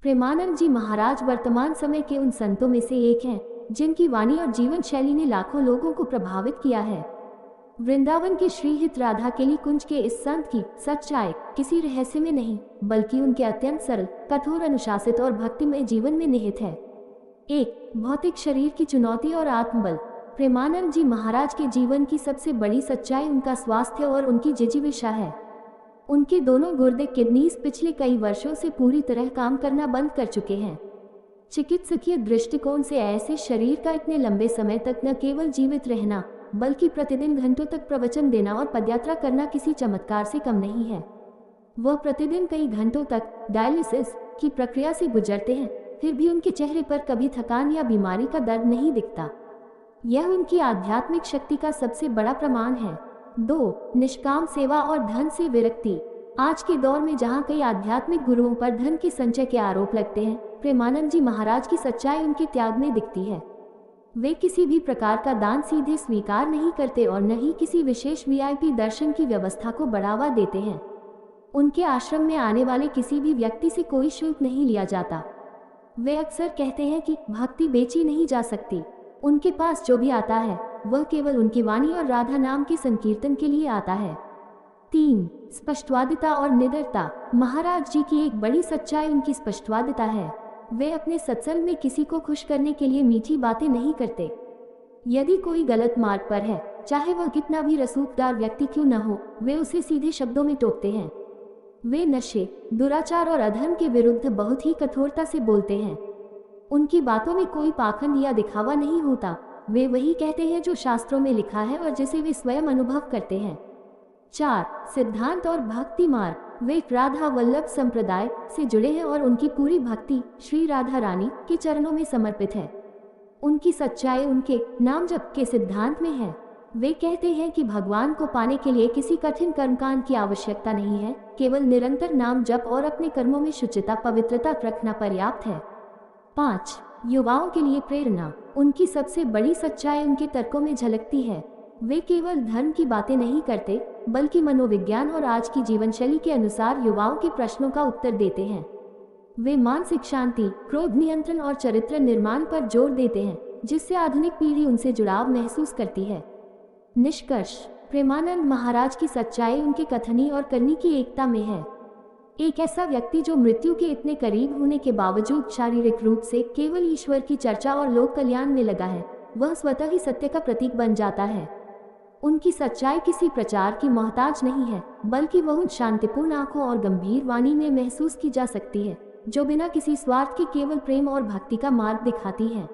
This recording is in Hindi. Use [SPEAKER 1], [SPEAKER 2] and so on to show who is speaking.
[SPEAKER 1] प्रेमानंद जी महाराज वर्तमान समय के उन संतों में से एक हैं जिनकी वाणी और जीवन शैली ने लाखों लोगों को प्रभावित किया है। वृंदावन के श्रीहित राधा केली कुंज के इस संत की सच्चाई किसी रहस्य में नहीं, बल्कि उनके अत्यंत सरल, कठोर, अनुशासित और भक्तिमय जीवन में निहित है। एक, भौतिक शरीर की चुनौती और आत्मबल। प्रेमानंद जी महाराज के जीवन की सबसे बड़ी सच्चाई उनका स्वास्थ्य और उनकी जिजीविषा है। उनके दोनों गुर्दे किडनीज पिछले कई वर्षों से पूरी तरह काम करना बंद कर चुके हैं। चिकित्सकीय दृष्टिकोण से ऐसे शरीर का इतने लंबे समय तक न केवल जीवित रहना, बल्कि प्रतिदिन घंटों तक प्रवचन देना और पदयात्रा करना किसी चमत्कार से कम नहीं है। वह प्रतिदिन कई घंटों तक डायलिसिस की प्रक्रिया से गुजरते हैं, फिर भी उनके चेहरे पर कभी थकान या बीमारी का दर्द नहीं दिखता। यह उनकी आध्यात्मिक शक्ति का सबसे बड़ा प्रमाण है। 2, निष्काम सेवा और धन से विरक्ति। आज के दौर में जहां कई आध्यात्मिक गुरुओं पर धन के संचय के आरोप लगते हैं, प्रेमानंद जी महाराज की सच्चाई उनके त्याग में दिखती है। वे किसी भी प्रकार का दान सीधे स्वीकार नहीं करते और न ही किसी विशेष वीआईपी दर्शन की व्यवस्था को बढ़ावा देते हैं। उनके आश्रम में आने वाले किसी भी व्यक्ति से कोई शुल्क नहीं लिया जाता। वे अक्सर कहते हैं कि भक्ति बेची नहीं जा सकती। उनके पास जो भी आता है वह केवल उनकी वाणी और राधा नाम के संकीर्तन के लिए आता है। 3, स्पष्टवादिता और निडरता। महाराज जी की एक बड़ी सच्चाई उनकी स्पष्टवादिता है। वे अपने सत्संग में किसी को खुश करने के लिए मीठी बातें नहीं करते। यदि कोई गलत मार्ग पर है, चाहे वह कितना भी रसूखदार व्यक्ति क्यों न हो, वे उसे सीधे शब्दों में टोकते हैं। वे नशे, दुराचार और अधर्म के विरुद्ध बहुत ही कठोरता से बोलते हैं। उनकी बातों में कोई पाखंड या दिखावा नहीं होता। वे वही कहते हैं जो शास्त्रों में लिखा है और जिसे वे स्वयं अनुभव करते हैं। 4, सिद्धांत और भक्ति मार्ग। वे राधा वल्लभ संप्रदाय से जुड़े हैं और उनकी पूरी भक्ति श्री राधा रानी के चरणों में समर्पित है। उनकी सच्चाई उनके नाम जप के सिद्धांत में है। वे कहते हैं कि भगवान को पाने के लिए किसी कठिन कर्मकांड की आवश्यकता नहीं है, केवल निरंतर नाम जप और अपने कर्मों में शुचिता, पवित्रता रखना पर्याप्त है। 5, युवाओं के लिए प्रेरणा। उनकी सबसे बड़ी सच्चाई उनके तर्कों में झलकती है। वे केवल धर्म की बातें नहीं करते, बल्कि मनोविज्ञान और आज की जीवन शैली के अनुसार युवाओं के प्रश्नों का उत्तर देते हैं। वे मानसिक शांति, क्रोध नियंत्रण और चरित्र निर्माण पर जोर देते हैं, जिससे आधुनिक पीढ़ी उनसे जुड़ाव महसूस करती है। निष्कर्ष, प्रेमानंद महाराज की सच्चाई उनके कथनी और करनी की एकता में है। एक ऐसा व्यक्ति जो मृत्यु के इतने करीब होने के बावजूद शारीरिक रूप से केवल ईश्वर की चर्चा और लोक कल्याण में लगा है, वह स्वतः ही सत्य का प्रतीक बन जाता है। उनकी सच्चाई किसी प्रचार की मोहताज नहीं है, बल्कि वह उन शांतिपूर्ण आंखों और गंभीर वाणी में महसूस की जा सकती है, जो बिना किसी स्वार्थ के केवल प्रेम और भक्ति का मार्ग दिखाती है।